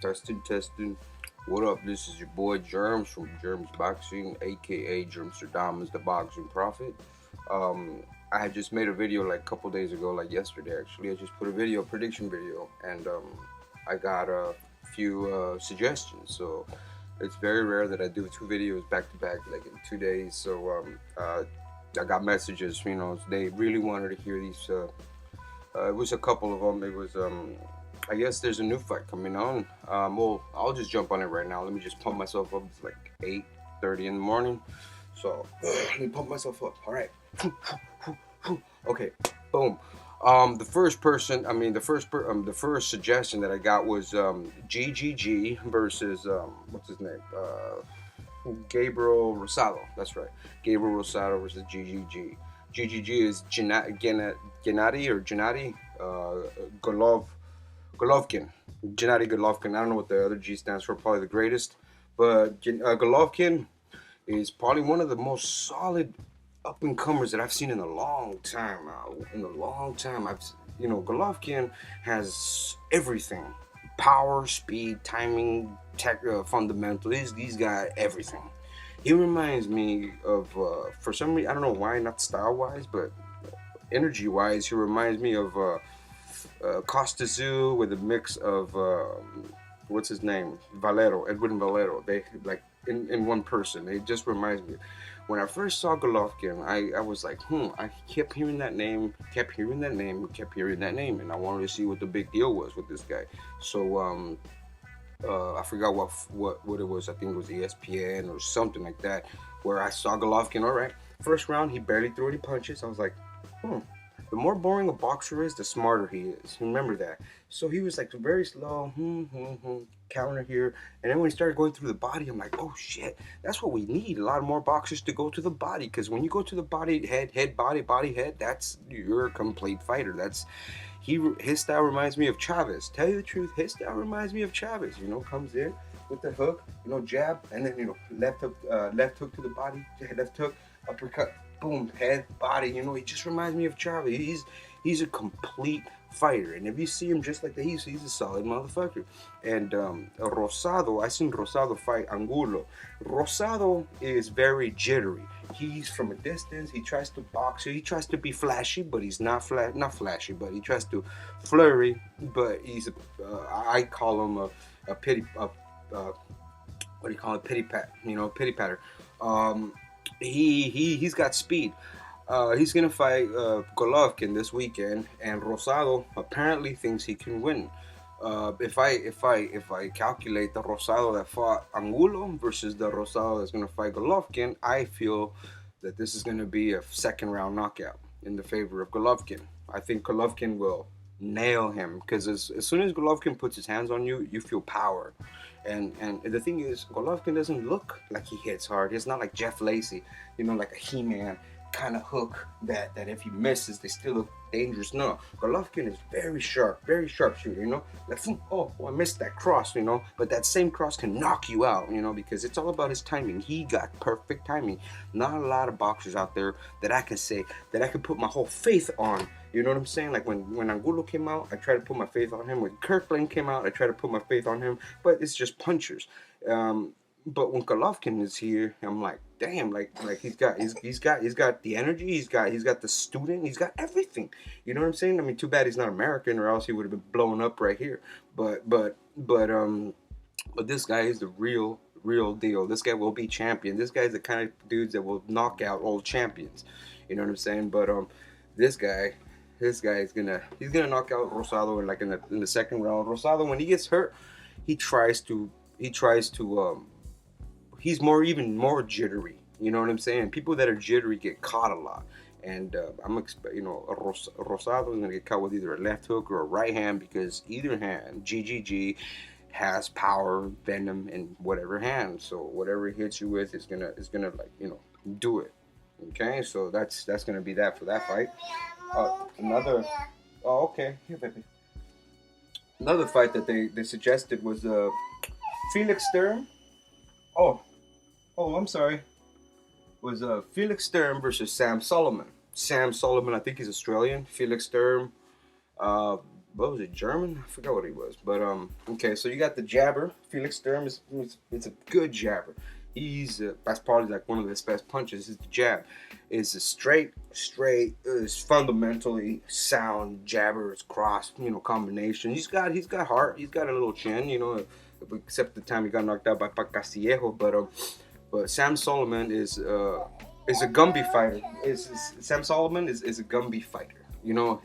Testing, testing. What up? This is your boy Germs from Germs Boxing, aka Germsterdam is the boxing prophet. Um, I had just made a video like a couple days ago, like yesterday actually. I just put a video, prediction video, and I got a few suggestions. So it's very rare that I do two videos back to back, like in 2 days. So I got messages. They really wanted to hear these. It was a couple of them. It was I guess there's a new fight coming on. Well, I'll just jump on it right now. Let me just pump myself up. It's like 8:30 in the morning. So let me pump myself up. All right. Okay. Boom. The first suggestion that I got was GGG versus what's his name? Gabriel Rosado. That's right. Gabriel Rosado versus GGG. GGG is Gennady or Gennady Golovkin. Gennady Golovkin. I don't know what the other G stands for. Probably the greatest. But Golovkin is probably one of the most solid up and comers that I've seen in a long time. In a long time, Golovkin has everything: power, speed, timing, tech, fundamental. He's got everything. He reminds me of, for some reason, I don't know why, not style wise, but energy wise, he reminds me of Costa Zoo with a mix of what's his name, Valero, Edwin Valero. They like in one person. It just reminds me. When I first saw Golovkin, I was like, I kept hearing that name, kept hearing that name, kept hearing that name, and I wanted to see what the big deal was with this guy. So I forgot what it was. I think it was ESPN or something like that, where I saw Golovkin. All right, first round he barely threw any punches. I was like, hmm. The more boring a boxer is, the smarter he is. Remember that. So he was like very slow, counter here, and then when he started going through the body, I'm like, oh shit, that's what we need. A lot more boxers to go to the body, because when you go to the body, head, body, head, that's you're a complete fighter. His style reminds me of Chavez. Tell you the truth, his style reminds me of Chavez. Comes in with the hook, jab, and then left hook to the body, left hook, uppercut, boom, head, body. He just reminds me of Charlie. He's a complete fighter, and if you see him just like that, he's a solid motherfucker. And Rosado, I seen Rosado fight Angulo. Rosado is very jittery. He's from a distance. He tries to box. He tries to be flashy, but he's not flashy. But he tries to flurry. But I call him a pity. What do you call it? Pity pat. Pity patter. Um, he's got speed. He's gonna fight Golovkin this weekend, and Rosado apparently thinks he can win. If I calculate the Rosado that fought Angulo versus the Rosado that's gonna fight Golovkin, I feel that this is gonna be a second round knockout in the favor of Golovkin. I think Golovkin will nail him, because as soon as Golovkin puts his hands on you, you feel power. And the thing is, Golovkin doesn't look like he hits hard. It's not like Jeff Lacey, like a He-Man kind of hook that if he misses, they still look dangerous. No, Golovkin is very sharp shooter. Like, oh, I missed that cross. But that same cross can knock you out. Because it's all about his timing. He got perfect timing. Not a lot of boxers out there that I can say that I can put my whole faith on. You know what I'm saying? Like when Angulo came out, I tried to put my faith on him. When Kirkland came out, I tried to put my faith on him. But it's just punchers. But when Golovkin is here, I'm like, damn, like he's got the energy, he's got the student, he's got everything. You know what I'm saying? I mean, too bad he's not American, or else he would have been blown up right here. But this guy is the real deal. This guy will be champion. This guy's the kind of dudes that will knock out old champions. You know what I'm saying? But this guy, he's gonna knock out Rosado in the second round. Rosado, when he gets hurt, he tries to he's even more jittery. You know what I'm saying? People that are jittery get caught a lot. And Rosado is gonna get caught with either a left hook or a right hand, because either hand, GGG, has power, venom in whatever hand. So whatever he hits you with is gonna do it. Okay, so that's gonna be that for that fight. Another. Oh, okay. Here, baby. Another fight that they suggested was Felix Sturm. Oh, I'm sorry. Was Felix Sturm versus Sam Soliman. Sam Soliman, I think he's Australian. Felix Sturm, uh, what was it, German? I forgot what he was. But okay, so you got the jabber. Felix Sturm it's a good jabber. He's that's probably like one of his best punches. Is the jab. Is a straight, is fundamentally sound jabber. It's cross, combination. He's got heart. He's got a little chin, except the time he got knocked out by Castillejo. But Sam Soliman is a Gumby fighter. Sam Soliman is a Gumby fighter.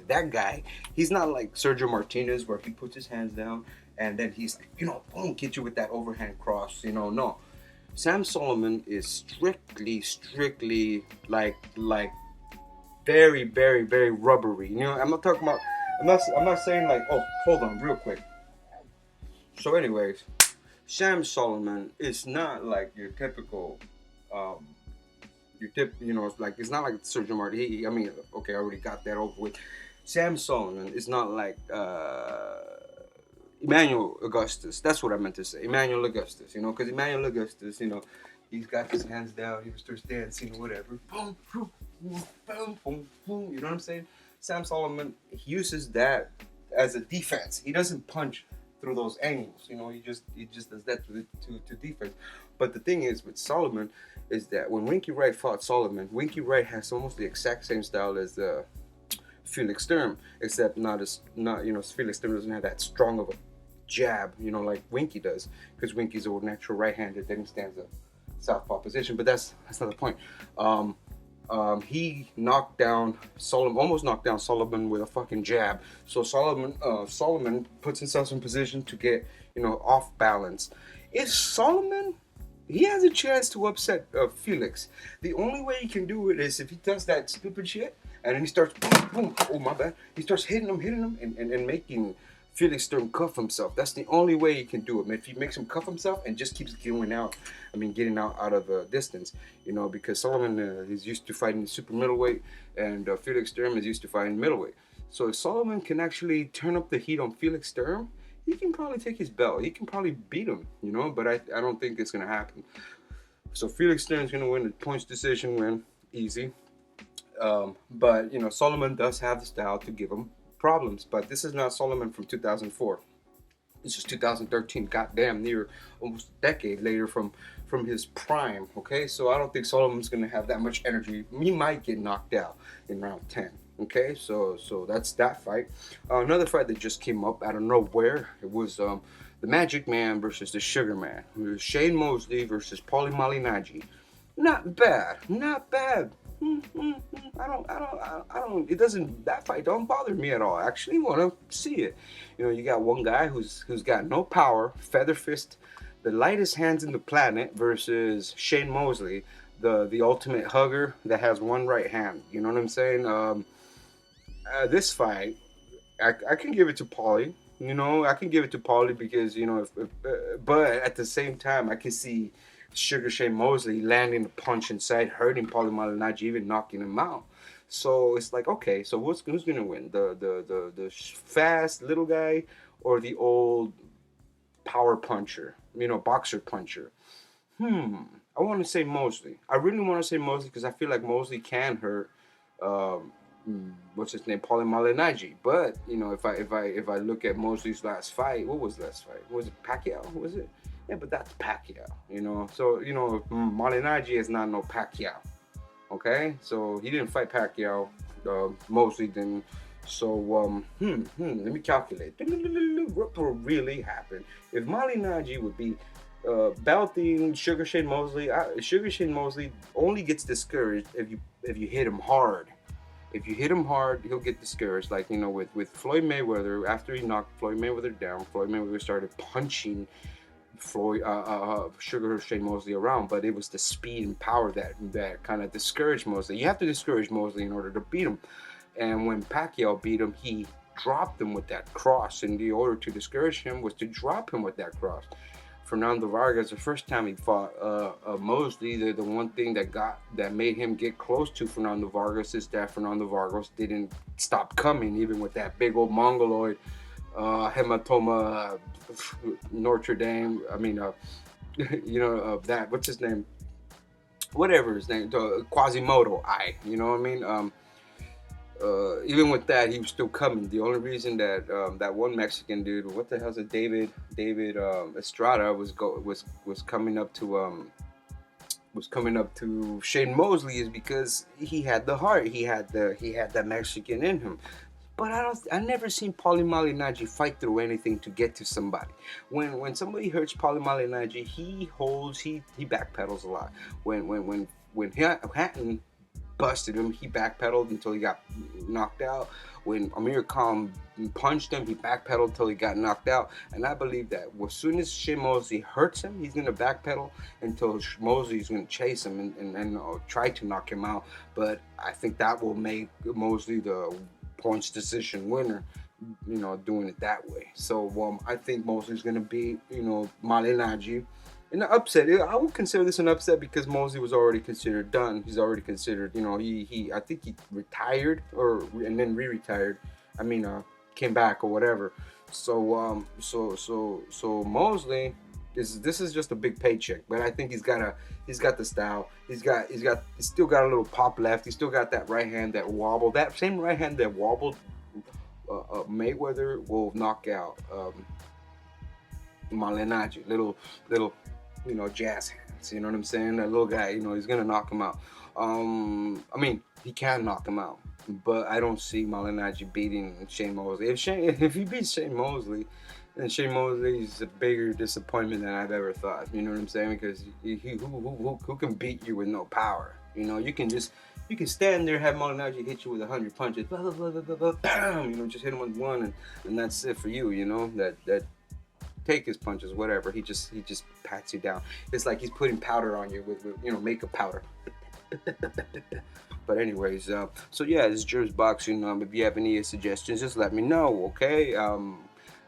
That guy, he's not like Sergio Martinez where he puts his hands down and then he's like, boom, get you with that overhand cross. No. Sam Soliman is strictly like very, very, very rubbery. I'm not talking about I'm not saying like, oh, hold on real quick. So anyways, Sam Soliman is not like your typical it's like it's not like Sergio Martinez. I mean, okay, I already got that over with. Sam Soliman is not like Emmanuel Augustus. That's what I meant to say. Emmanuel Augustus, because Emmanuel Augustus, he's got his hands down, he starts dancing or whatever. Boom, boom, boom, boom, boom. You know what I'm saying? Sam Soliman, he uses that as a defense. He doesn't punch through those angles. He just does that to defense. But the thing is with Soliman is that when Winky Wright fought Soliman, Winky Wright has almost the exact same style as Felix Sturm, except Felix Sturm doesn't have that strong of a jab, like Winky does, because Winky's a natural right-handed, then he stands up southpaw position. But that's not the point. He knocked down Soliman, almost knocked down Soliman with a fucking jab. So Soliman puts himself in position to get off balance. If Soliman, he has a chance to upset Felix. The only way he can do it is if he does that stupid shit and then he starts boom, boom. Oh my bad. He starts hitting him, and making Felix Sturm cuff himself. That's the only way he can do it. If he makes him cuff himself and just keeps getting out of the distance, because Soliman is used to fighting super middleweight and Felix Sturm is used to fighting middleweight. So if Soliman can actually turn up the heat on Felix Sturm, he can probably take his belt. He can probably beat him, but I don't think it's going to happen. So Felix Sturm is going to win the points decision win, easy. But, Soliman does have the style to give him problems. But this is not Soliman from 2004. This is 2013, goddamn near almost a decade later from his prime, okay? So I don't think Soliman's going to have that much energy. He might get knocked out in round 10. Okay, so that's that fight. Another fight that just came up out of nowhere. It was the Magic Man versus the Sugar Man. It was Shane Mosley versus Paulie Malignaggi. Not bad. I don't. It doesn't. That fight don't bother me at all. I actually want to see it. You got one guy who's got no power, feather fist, the lightest hands in the planet, versus Shane Mosley, the ultimate hugger that has one right hand. You know what I'm saying? This fight, I can give it to Paulie. I can give it to Paulie because but at the same time, I can see Sugar Shane Mosley landing a punch inside, hurting Paulie Malignaggi, even knocking him out. So it's like, okay, so who's gonna win? The fast little guy or the old power puncher? Boxer puncher. I want to say Mosley. I really want to say Mosley because I feel like Mosley can hurt. What's his name? Paulie Malignaggi. But if I look at Mosley's last fight, what was last fight? Was it Pacquiao? Was it? Yeah, but that's Pacquiao. So Malignaggi is not no Pacquiao. Okay, so he didn't fight Pacquiao. Mosley didn't. So let me calculate. What will really happen if Malignaggi would be belting Sugar Shane Mosley? Sugar Shane Mosley only gets discouraged if you hit him hard. If you hit him hard, he'll get discouraged. Like, with Floyd Mayweather, after he knocked Floyd Mayweather down, Floyd Mayweather started punching Sugar Shane Mosley around, but it was the speed and power that kind of discouraged Mosley. You have to discourage Mosley in order to beat him. And when Pacquiao beat him, he dropped him with that cross. And the order to discourage him was to drop him with that cross. Fernando Vargas, the first time he fought Mosley, the one thing that made him get close to Fernando Vargas is that Fernando Vargas didn't stop coming, even with that big old mongoloid hematoma, Notre Dame. I mean, that, what's his name? Whatever his name, Quasimodo eye. You know what I mean? even with that, he was still coming. The only reason that that one Mexican dude, what the hell's it, David Estrada was coming up to Shane Mosley is because he had the heart. He had that Mexican in him. But I never seen Paulie Malignaggi fight through anything to get to somebody. When somebody hurts Paulie Malignaggi, he backpedals a lot. When Hatton busted him, he backpedaled until he got knocked out. When Amir Khan punched him, he backpedaled until he got knocked out. And I believe that as soon as Shane Mosley hurts him, he's going to backpedal until Mosley's going to chase him and try to knock him out. But I think that will make Mosley the points decision winner, doing it that way. So I think Mosley's going to beat, Malignaggi. In an upset, I would consider this an upset because Mosley was already considered done. He's already considered, I think he retired and then re-retired. I mean, came back or whatever. So Mosley, this is just a big paycheck, but I think he's got the style. He's still got a little pop left. He's still got that right hand that wobbled. That same right hand that wobbled Mayweather will knock out Malignaggi. Little jazz hands. You know what I'm saying? That little guy, he's gonna knock him out. I mean, he can knock him out, but I don't see Malignaggi beating Shane Mosley. If he beats Shane Mosley, then Shane Mosley is a bigger disappointment than I've ever thought. You know what I'm saying? Because who can beat you with no power? You can stand there, have Malignaggi hit you with 100 punches, blah, blah, blah, blah, blah, bam, just hit him with one, and that's it for you. That take his punches, whatever. He just pats you down. It's like he's putting powder on you with makeup powder. But anyways, so yeah, this is JERMZ Boxing. If you have any suggestions, just let me know, okay?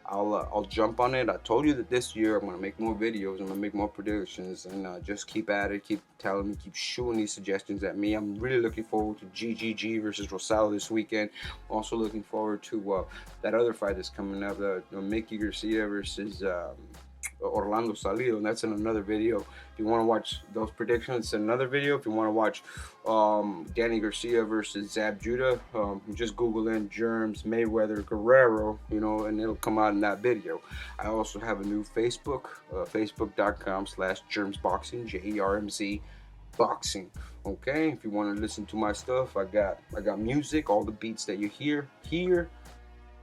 I'll jump on it. I told you that this year I'm gonna make more videos. I'm gonna make more predictions, and just keep at it. Keep telling me, keep shooting these suggestions at me. I'm really looking forward to GGG versus Rosado this weekend. Also looking forward to that other fight that's coming up, Mickey Garcia versus Orlando Salido, and that's in another video. If you want to watch those predictions, it's another video. If you want to watch Danny Garcia versus Zab Judah, just Google in JERMZ Mayweather Guerrero, and it'll come out in that video. I also have a new Facebook, facebook.com/JERMZBoxing, JERMZ Boxing. Okay, if you want to listen to my stuff, I got music. All the beats that you hear here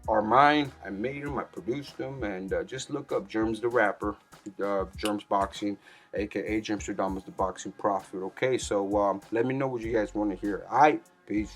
are mine. I made them, I produced them, and just look up JERMZ the rapper, JERMZ Boxing, aka Jimsterdamus the Boxing Prophet. Okay, so let me know what you guys want to hear. All right, peace.